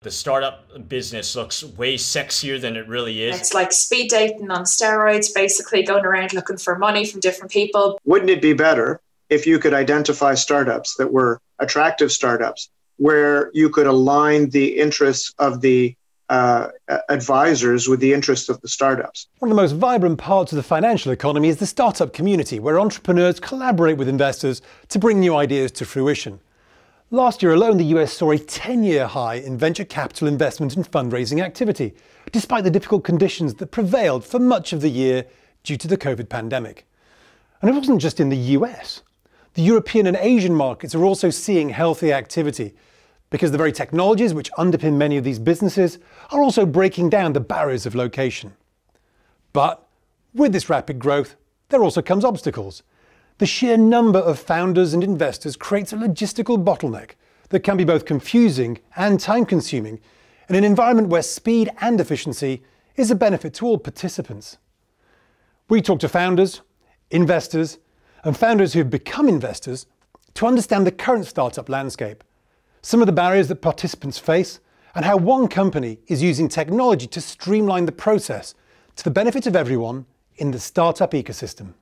the startup business looks way sexier than it really is. It's like speed dating on steroids, basically going around looking for money from different people. Wouldn't it be better if you could identify startups that were attractive startups where you could align the interests of the advisors with the interests of the startups? One of the most vibrant parts of the financial economy is the startup community, where entrepreneurs collaborate with investors to bring new ideas to fruition. Last year alone, the US saw a 10-year high in venture capital investment and fundraising activity, despite the difficult conditions that prevailed for much of the year due to the COVID pandemic. And it wasn't just in the US. The European and Asian markets are also seeing healthy activity, because the very technologies which underpin many of these businesses are also breaking down the barriers of location. But with this rapid growth, there also comes obstacles. The sheer number of founders and investors creates a logistical bottleneck that can be both confusing and time-consuming in an environment where speed and efficiency is a benefit to all participants. We talk to founders, investors, and founders who have become investors to understand the current startup landscape, some of the barriers that participants face, and how one company is using technology to streamline the process to the benefit of everyone in the startup ecosystem.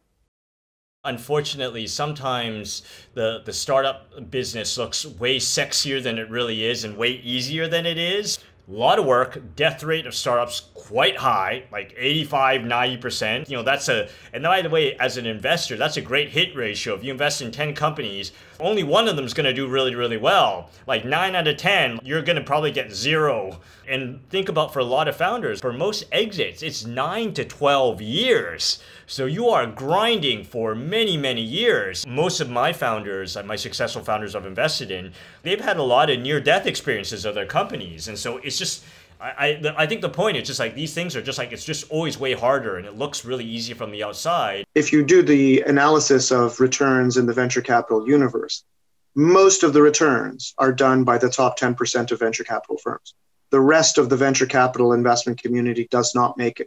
Unfortunately, sometimes the startup business looks way sexier than it really is and way easier than it is. A lot of work, death rate of startups quite high, like 85, 90%. You know, and by the way, as an investor, that's a great hit ratio. If you invest in 10 companies, only one of them is going to do really, really well. Like 9 out of 10, you're going to probably get 0. And think about, for a lot of founders, for most exits, it's 9 to 12 years. So you are grinding for many, many years. Most of my founders, my successful founders I've invested in, they've had a lot of near-death experiences of their companies. And so it's just, I think the point is just like, these things are just like, it's just always way harder and it looks really easy from the outside. If you do the analysis of returns in the venture capital universe, most of the returns are done by the top 10% of venture capital firms. The rest of the venture capital investment community does not make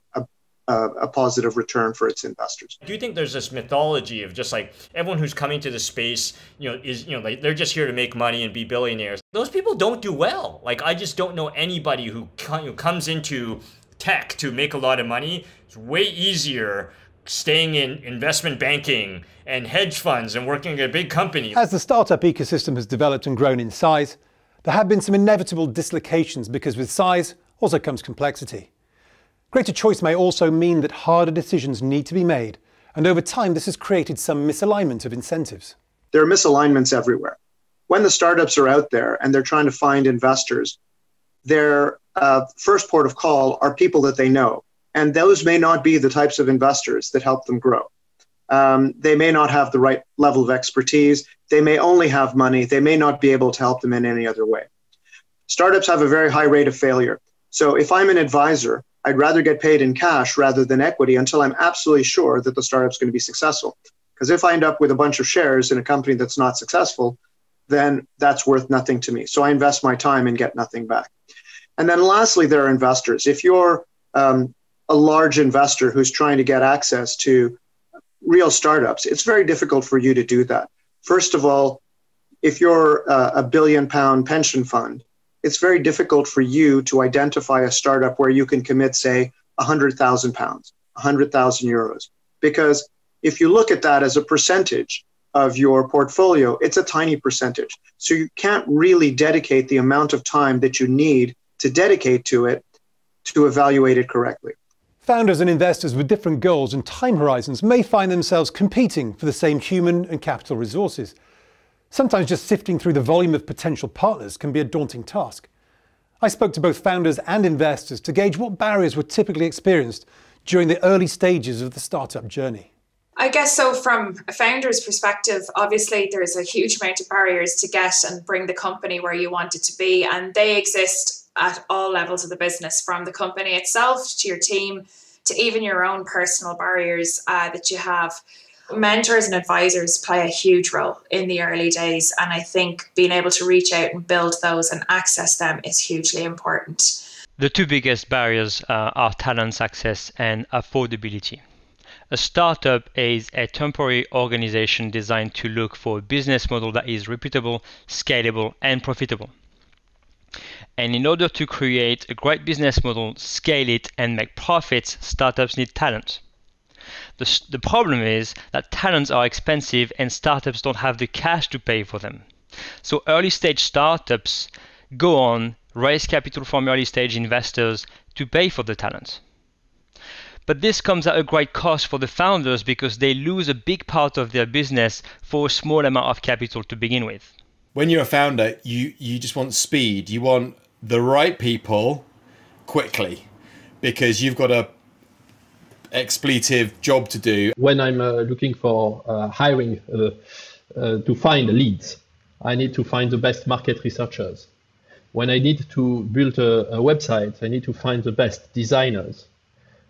a positive return for its investors. Do you think there's this mythology of just like everyone who's coming to the space, like they're just here to make money and be billionaires? Those people don't do well. Like, I just don't know anybody who comes into tech to make a lot of money. It's way easier staying in investment banking and hedge funds and working at a big company. As the startup ecosystem has developed and grown in size, there have been some inevitable dislocations, because with size also comes complexity. Greater choice may also mean that harder decisions need to be made, and over time this has created some misalignment of incentives. There are misalignments everywhere. When the startups are out there and they're trying to find investors, their first port of call are people that they know, and those may not be the types of investors that help them grow. They may not have the right level of expertise. They may only have money. They may not be able to help them in any other way. Startups have a very high rate of failure. So if I'm an advisor, I'd rather get paid in cash rather than equity until I'm absolutely sure that the startup's going to be successful. Because if I end up with a bunch of shares in a company that's not successful, then that's worth nothing to me. So I invest my time and get nothing back. And then lastly, there are investors. If you're a large investor who's trying to get access to real startups, it's very difficult for you to do that. First of all, if you're a £1 billion pension fund, it's very difficult for you to identify a startup where you can commit, say, £100,000, €100,000. Because if you look at that as a percentage of your portfolio, it's a tiny percentage. So you can't really dedicate the amount of time that you need to dedicate to it to evaluate it correctly. Founders and investors with different goals and time horizons may find themselves competing for the same human and capital resources. Sometimes just sifting through the volume of potential partners can be a daunting task. I spoke to both founders and investors to gauge what barriers were typically experienced during the early stages of the startup journey. I guess so. From a founder's perspective, obviously there's a huge amount of barriers to get and bring the company where you want it to be, and they exist at all levels of the business, from the company itself to your team to even your own personal barriers that you have. Mentors and advisors play a huge role in the early days, and I think being able to reach out and build those and access them is hugely important. The two biggest barriers are talent access and affordability. A startup is a temporary organization designed to look for a business model that is repeatable, scalable, and profitable. And in order to create a great business model, scale it, and make profits, startups need talent. The problem is that talents are expensive and startups don't have the cash to pay for them. So early stage startups go on, raise capital from early stage investors to pay for the talent. But this comes at a great cost for the founders because they lose a big part of their business for a small amount of capital to begin with. When you're a founder, you just want speed. You want the right people quickly because you've got a expletive job to do. When I'm looking for hiring to find leads, I need to find the best market researchers. When I need to build a website, I need to find the best designers.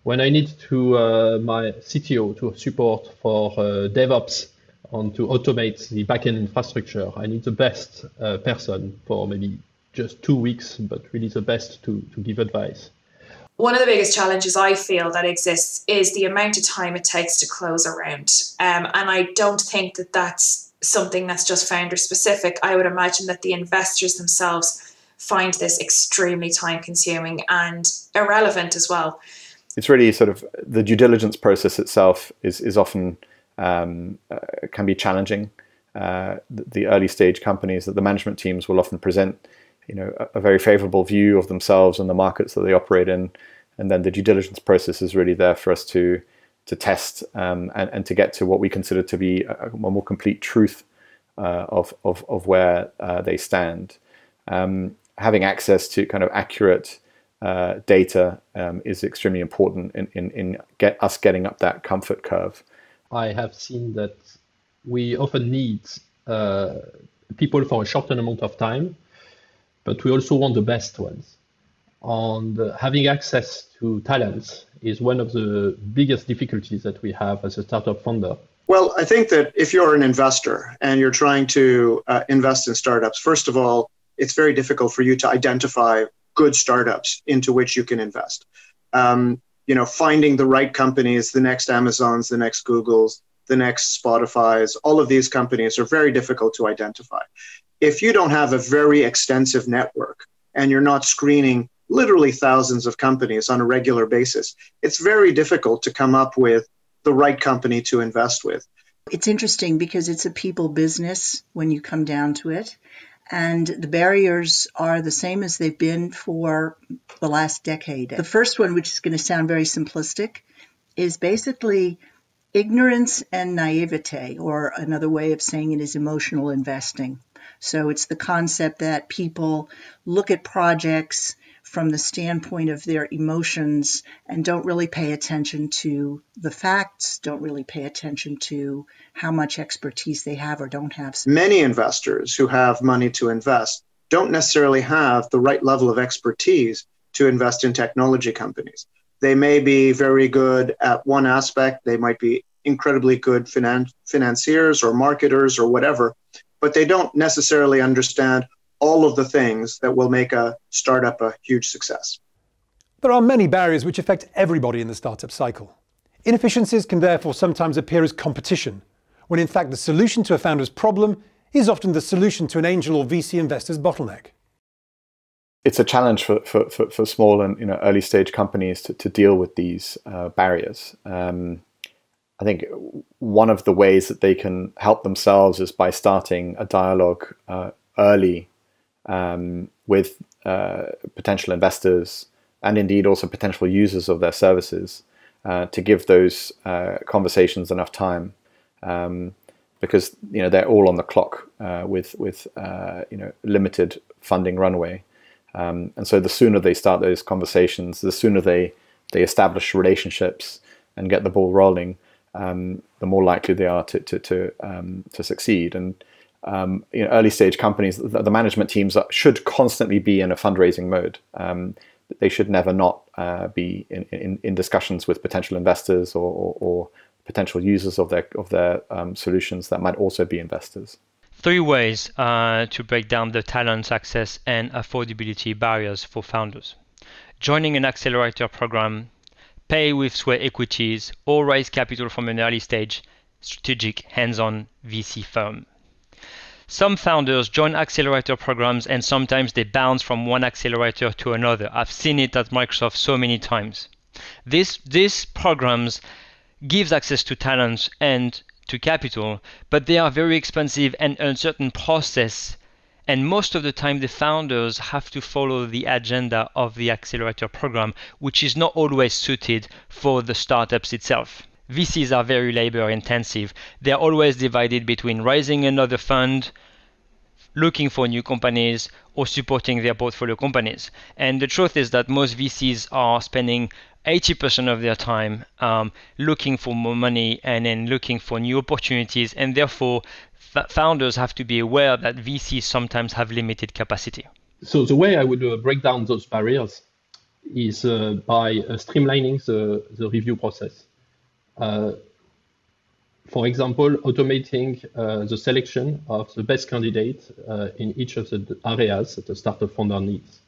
When I need to my CTO to support for DevOps and to automate the backend infrastructure, I need the best person for maybe just 2 weeks, but really the best to give advice. One of the biggest challenges I feel that exists is the amount of time it takes to close a round. And I don't think that that's something that's just founder specific. I would imagine that the investors themselves find this extremely time consuming and irrelevant as well. It's really sort of the due diligence process itself is often can be challenging. The early stage companies, that the management teams will often present a very favorable view of themselves and the markets that they operate in, and then the due diligence process is really there for us to test and to get to what we consider to be a more complete truth of where they stand. Having access to kind of accurate data is extremely important in getting up that comfort curve. I have seen that we often need people for a shorter amount of time, but we also want the best ones. And having access to talents is one of the biggest difficulties that we have as a startup founder. Well, I think that if you're an investor and you're trying to invest in startups, first of all, it's very difficult for you to identify good startups into which you can invest. Finding the right companies, the next Amazons, the next Googles, the next Spotifys, all of these companies are very difficult to identify. If you don't have a very extensive network and you're not screening literally thousands of companies on a regular basis, it's very difficult to come up with the right company to invest with. It's interesting because it's a people business when you come down to it. And the barriers are the same as they've been for the last decade. The first one, which is going to sound very simplistic, is basically ignorance and naivete, or another way of saying it is emotional investing. So it's the concept that people look at projects from the standpoint of their emotions and don't really pay attention to the facts, don't really pay attention to how much expertise they have or don't have. Many investors who have money to invest don't necessarily have the right level of expertise to invest in technology companies. They may be very good at one aspect. They might be incredibly good financiers or marketers or whatever, but they don't necessarily understand all of the things that will make a startup a huge success. There are many barriers which affect everybody in the startup cycle. Inefficiencies can therefore sometimes appear as competition, when in fact the solution to a founder's problem is often the solution to an angel or VC investor's bottleneck. It's a challenge for small and early stage companies to deal with these barriers. I think one of the ways that they can help themselves is by starting a dialogue early with potential investors and indeed also potential users of their services to give those conversations enough time, because they're all on the clock with limited funding runway, and so the sooner they start those conversations, the sooner they establish relationships and get the ball rolling, the more likely they are to succeed. And early stage companies, the management teams should constantly be in a fundraising mode. They should never not be in discussions with potential investors or potential users of their solutions that might also be investors. 3 ways to break down the talent access and affordability barriers for founders: joining an accelerator program, pay with sweat equities, or raise capital from an early stage strategic hands-on VC firm. Some founders join accelerator programs and sometimes they bounce from one accelerator to another. I've seen it at Microsoft so many times. These programs gives access to talents and to capital, but they are very expensive and uncertain process. And most of the time, the founders have to follow the agenda of the accelerator program, which is not always suited for the startups itself. VCs are very labor intensive. They're always divided between raising another fund, looking for new companies, or supporting their portfolio companies. And the truth is that most VCs are spending 80% of their time looking for more money and then looking for new opportunities. And therefore, founders have to be aware that VCs sometimes have limited capacity. So the way I would break down those barriers is by streamlining the review process. For example, automating the selection of the best candidate in each of the areas that the startup founder needs.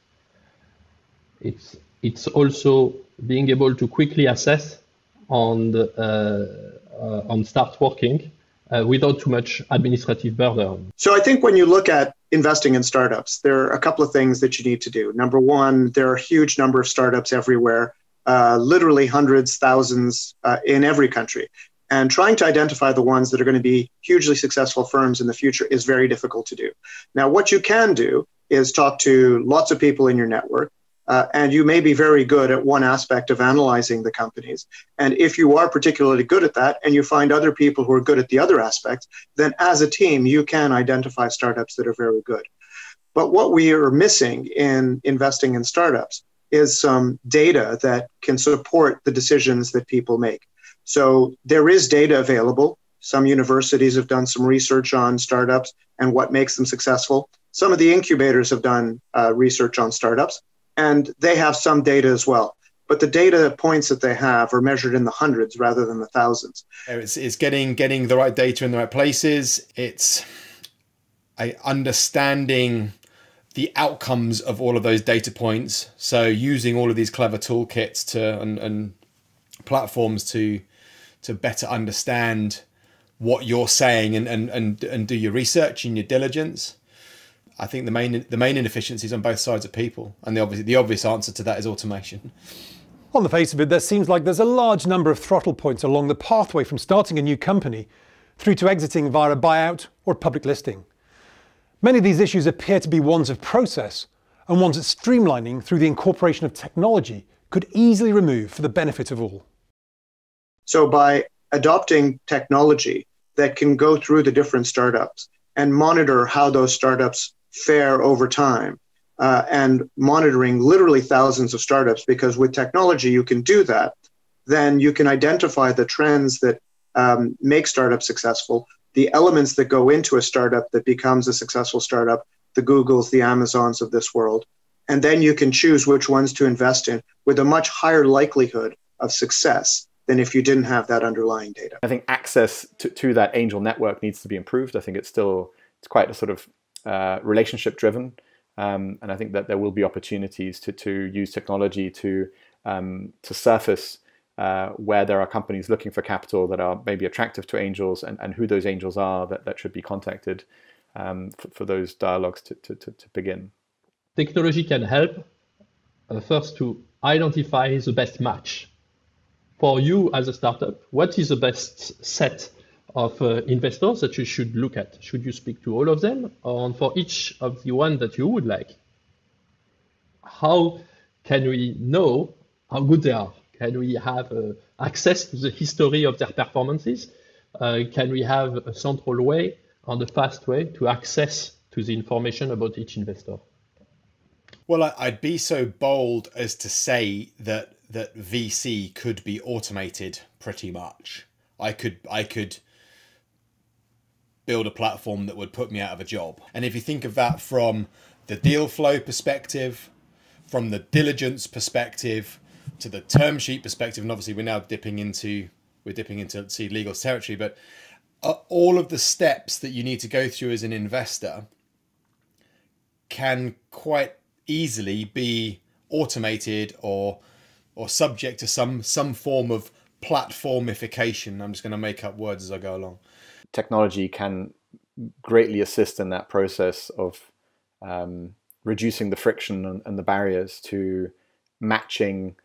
It's also being able to quickly assess on start working without too much administrative burden. So I think when you look at investing in startups, there are a couple of things that you need to do. Number one, there are a huge number of startups everywhere, literally hundreds, thousands in every country. And trying to identify the ones that are going to be hugely successful firms in the future is very difficult to do. Now, what you can do is talk to lots of people in your network, and you may be very good at one aspect of analyzing the companies. And if you are particularly good at that and you find other people who are good at the other aspects, then as a team, you can identify startups that are very good. But what we are missing in investing in startups is some data that can support the decisions that people make. So there is data available. Some universities have done some research on startups and what makes them successful. Some of the incubators have done research on startups, and they have some data as well. But the data points that they have are measured in the hundreds rather than the thousands. It's getting the right data in the right places. It's understanding the outcomes of all of those data points. So using all of these clever toolkits and platforms to better understand what you're saying and do your research and your diligence. I think the main inefficiencies on both sides of people, and the obvious answer to that is automation. On the face of it, there seems like there's a large number of throttle points along the pathway from starting a new company through to exiting via a buyout or public listing. Many of these issues appear to be ones of process, and ones that streamlining through the incorporation of technology could easily remove for the benefit of all. So by adopting technology that can go through the different startups and monitor how those startups fare over time, and monitoring literally thousands of startups, because with technology you can do that, then you can identify the trends that make startups successful, the elements that go into a startup that becomes a successful startup, the Googles, the Amazons of this world, and then you can choose which ones to invest in with a much higher likelihood of success than if you didn't have that underlying data. I think access to that angel network needs to be improved. I think it's quite a sort of relationship driven. And I think that there will be opportunities to use technology to surface where there are companies looking for capital that are maybe attractive to angels, and who those angels are that should be contacted for those dialogues to begin. Technology can help first to identify the best match. For you as a startup, what is the best set of investors that you should look at? Should you speak to all of them, or for each of the one that you would like? How can we know how good they are? Can we have access to the history of their performances? Can we have a central way and a fast way to access to the information about each investor? Well, I'd be so bold as to say that VC could be automated pretty much. I could build a platform that would put me out of a job. And if you think of that from the deal flow perspective, from the diligence perspective, to the term sheet perspective, and obviously we're now dipping into legal territory, but all of the steps that you need to go through as an investor can quite easily be automated or subject to some form of platformification. I'm just going to make up words as I go along. Technology can greatly assist in that process of reducing the friction and the barriers to matching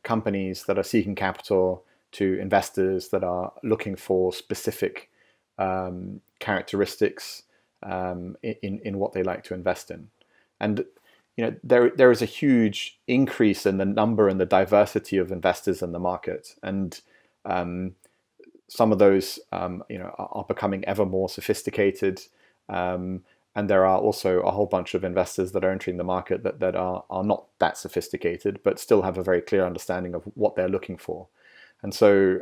companies that are seeking capital to investors that are looking for specific characteristics in what they like to invest in. And there is a huge increase in the number and the diversity of investors in the market, and some of those are becoming ever more sophisticated. And there are also a whole bunch of investors that are entering the market that are not that sophisticated, but still have a very clear understanding of what they're looking for. And so,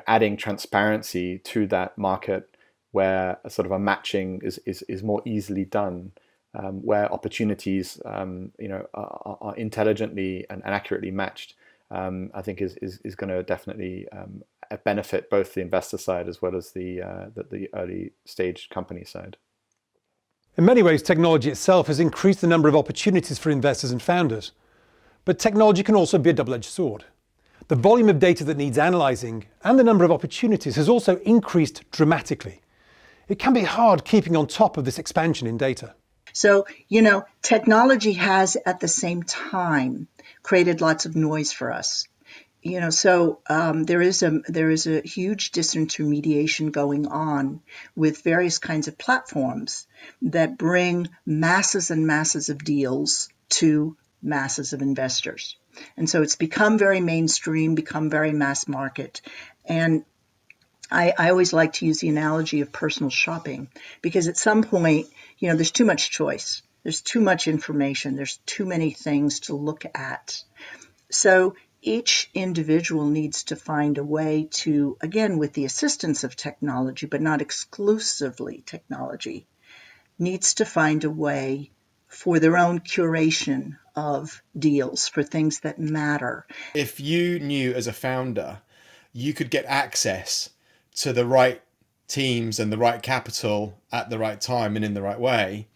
adding transparency to that market, where a sort of a matching is more easily done, where opportunities, are intelligently and accurately matched, I think is going to definitely benefit both the investor side as well as the early stage company side. In many ways, technology itself has increased the number of opportunities for investors and founders. But technology can also be a double-edged sword. The volume of data that needs analysing and the number of opportunities has also increased dramatically. It can be hard keeping on top of this expansion in data. So, technology has at the same time created lots of noise for us. There is a huge disintermediation going on with various kinds of platforms that bring masses and masses of deals to masses of investors. And so it's become very mainstream, become very mass market. And I always like to use the analogy of personal shopping, because at some point, there's too much choice. There's too much information. There's too many things to look at. So each individual needs to find a way to, again, with the assistance of technology, but not exclusively technology, needs to find a way for their own curation of deals for things that matter. If you knew as a founder, you could get access to the right teams and the right capital at the right time and in the right way,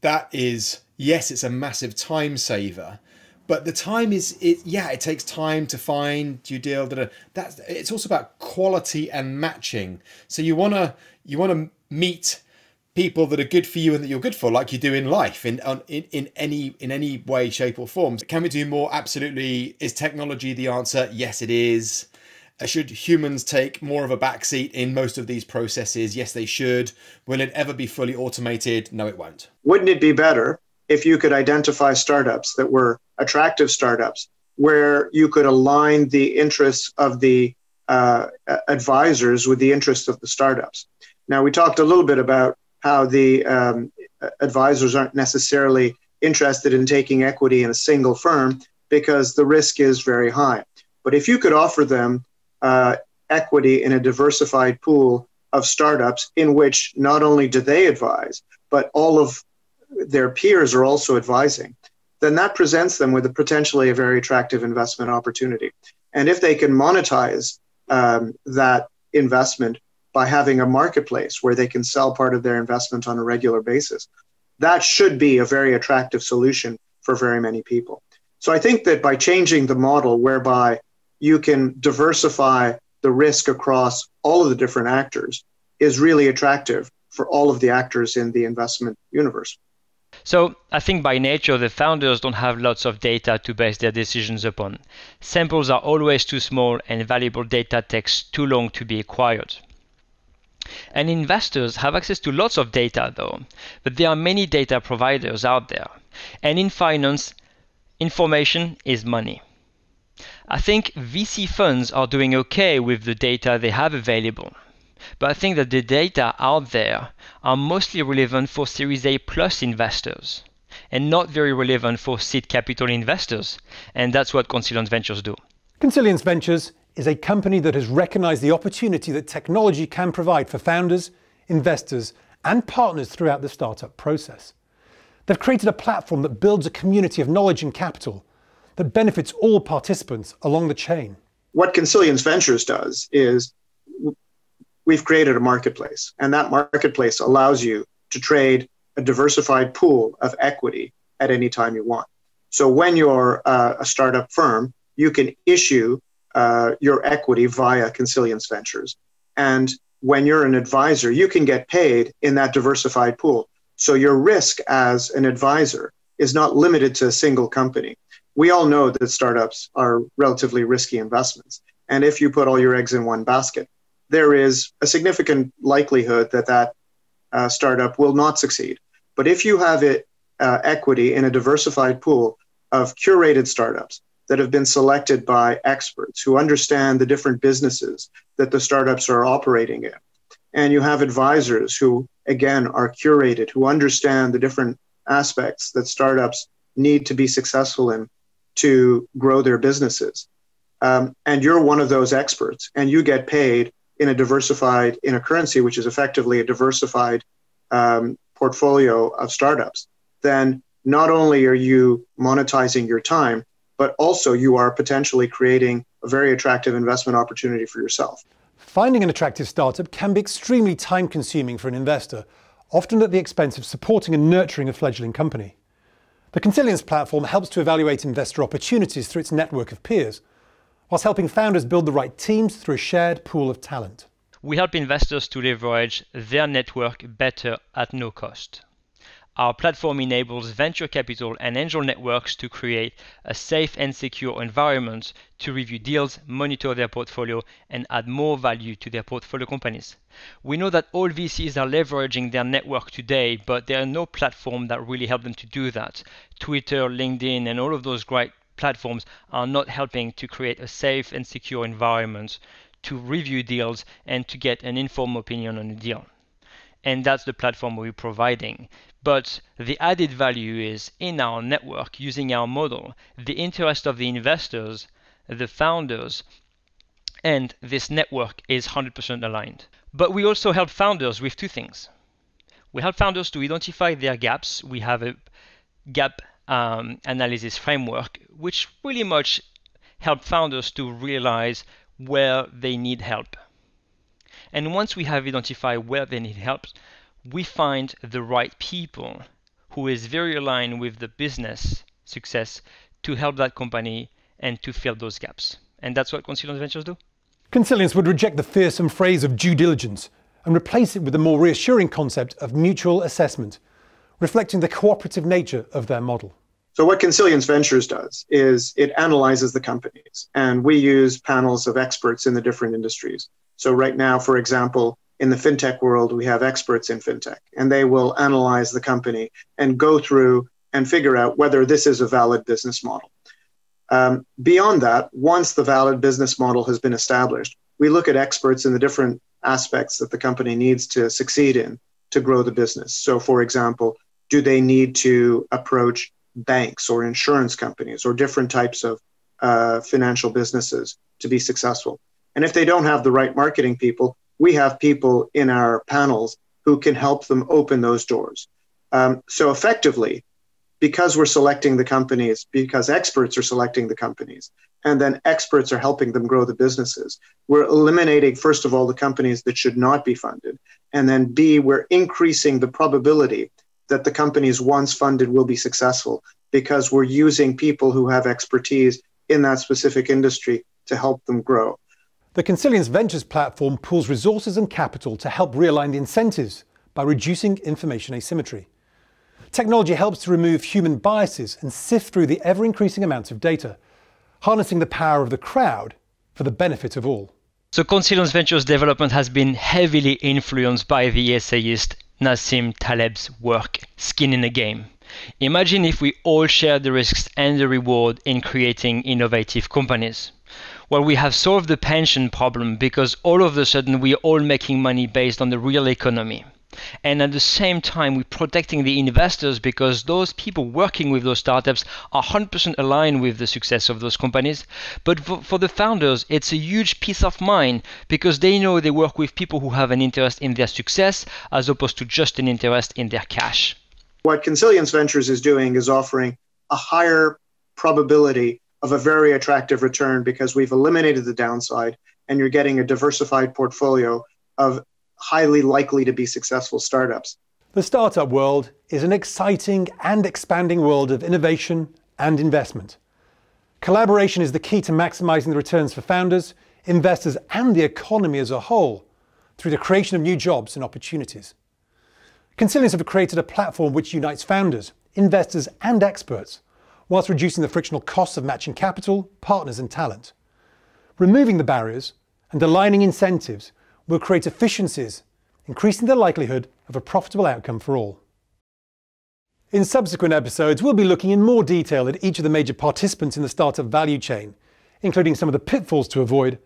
that is, yes, it's a massive time saver. But the time it takes time to find your deal. It's also about quality and matching. So you wanna meet people that are good for you and that you're good for, like you do in life, in any way, shape, or form. Can we do more? Absolutely. Is technology the answer? Yes, it is. Should humans take more of a backseat in most of these processes? Yes, they should. Will it ever be fully automated? No, it won't. Wouldn't it be better if you could identify startups that were attractive startups, where you could align the interests of the advisors with the interests of the startups? Now, we talked a little bit about how the advisors aren't necessarily interested in taking equity in a single firm because the risk is very high. But if you could offer them equity in a diversified pool of startups in which not only do they advise, but all of their peers are also advising, then that presents them with potentially a very attractive investment opportunity. And if they can monetize that investment by having a marketplace where they can sell part of their investment on a regular basis, that should be a very attractive solution for very many people. So I think that by changing the model whereby you can diversify the risk across all of the different actors is really attractive for all of the actors in the investment universe. So I think by nature, the founders don't have lots of data to base their decisions upon. Samples are always too small and valuable data takes too long to be acquired. And investors have access to lots of data though, but there are many data providers out there. And in finance, information is money. I think VC funds are doing okay with the data they have available. But I think that the data out there are mostly relevant for Series A plus investors and not very relevant for seed capital investors. And that's what Consilience Ventures do. Consilience Ventures is a company that has recognized the opportunity that technology can provide for founders, investors, and partners throughout the startup process. They've created a platform that builds a community of knowledge and capital that benefits all participants along the chain. What Consilience Ventures does is we've created a marketplace, and that marketplace allows you to trade a diversified pool of equity at any time you want. So when you're a startup firm, you can issue your equity via Consilience Ventures. And when you're an advisor, you can get paid in that diversified pool. So your risk as an advisor is not limited to a single company. We all know that startups are relatively risky investments. And if you put all your eggs in one basket, there is a significant likelihood that that startup will not succeed. But if you have equity in a diversified pool of curated startups that have been selected by experts who understand the different businesses that the startups are operating in, and you have advisors who, again, are curated, who understand the different aspects that startups need to be successful in to grow their businesses, and you're one of those experts, and you get paid in a currency which is effectively a diversified portfolio of startups, then not only are you monetizing your time, but also you are potentially creating a very attractive investment opportunity for yourself. Finding an attractive startup can be extremely time-consuming for an investor, often at the expense of supporting and nurturing a fledgling company. The Consilience platform helps to evaluate investor opportunities through its network of peers, whilst helping founders build the right teams through a shared pool of talent. We help investors to leverage their network better at no cost. Our platform enables venture capital and angel networks to create a safe and secure environment to review deals, monitor their portfolio, and add more value to their portfolio companies. We know that all VCs are leveraging their network today, but there are no platform that really help them to do that. Twitter, LinkedIn, and all of those great platforms are not helping to create a safe and secure environment to review deals and to get an informed opinion on a deal. And that's the platform we're providing. But the added value is in our network, using our model, the interest of the investors, the founders, and this network is 100% aligned. But we also help founders with two things. We help founders to identify their gaps. We have a gap analysis framework, which really much help founders to realize where they need help. And once we have identified where they need help, we find the right people who is very aligned with the business success to help that company and to fill those gaps. And that's what Consilience Ventures do. Consilience would reject the fearsome phrase of due diligence and replace it with the more reassuring concept of mutual assessment, reflecting the cooperative nature of their model. So what Consilience Ventures does is it analyzes the companies, and we use panels of experts in the different industries. So right now, for example, in the fintech world, we have experts in fintech, and they will analyze the company and go through and figure out whether this is a valid business model. Beyond that, once the valid business model has been established, we look at experts in the different aspects that the company needs to succeed in to grow the business. So for example, do they need to approach banks or insurance companies or different types of financial businesses to be successful? And if they don't have the right marketing people, we have people in our panels who can help them open those doors. So effectively, because we're selecting the companies, because experts are selecting the companies, and then experts are helping them grow the businesses, we're eliminating, first of all, the companies that should not be funded. And then B, we're increasing the probability that the companies once funded will be successful because we're using people who have expertise in that specific industry to help them grow. The Consilience Ventures platform pools resources and capital to help realign the incentives by reducing information asymmetry. Technology helps to remove human biases and sift through the ever-increasing amounts of data, harnessing the power of the crowd for the benefit of all. So Consilience Ventures development has been heavily influenced by the essayist Nassim Taleb's work, Skin in the Game. Imagine if we all shared the risks and the reward in creating innovative companies. Well, we have solved the pension problem because all of a sudden we are all making money based on the real economy. And at the same time, we're protecting the investors because those people working with those startups are 100% aligned with the success of those companies. But for the founders, it's a huge peace of mind because they know they work with people who have an interest in their success as opposed to just an interest in their cash. What Consilience Ventures is doing is offering a higher probability of a very attractive return because we've eliminated the downside and you're getting a diversified portfolio of highly likely to be successful startups. The startup world is an exciting and expanding world of innovation and investment. Collaboration is the key to maximizing the returns for founders, investors, and the economy as a whole. through the creation of new jobs and opportunities. Consilience have created a platform which unites founders, investors and experts, whilst reducing the frictional costs of matching capital, partners and talent. Removing the barriers and aligning incentives will create efficiencies, increasing the likelihood of a profitable outcome for all. In subsequent episodes, we'll be looking in more detail at each of the major participants in the startup value chain, including some of the pitfalls to avoid,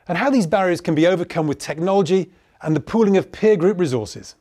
and how these barriers can be overcome with technology and the pooling of peer group resources.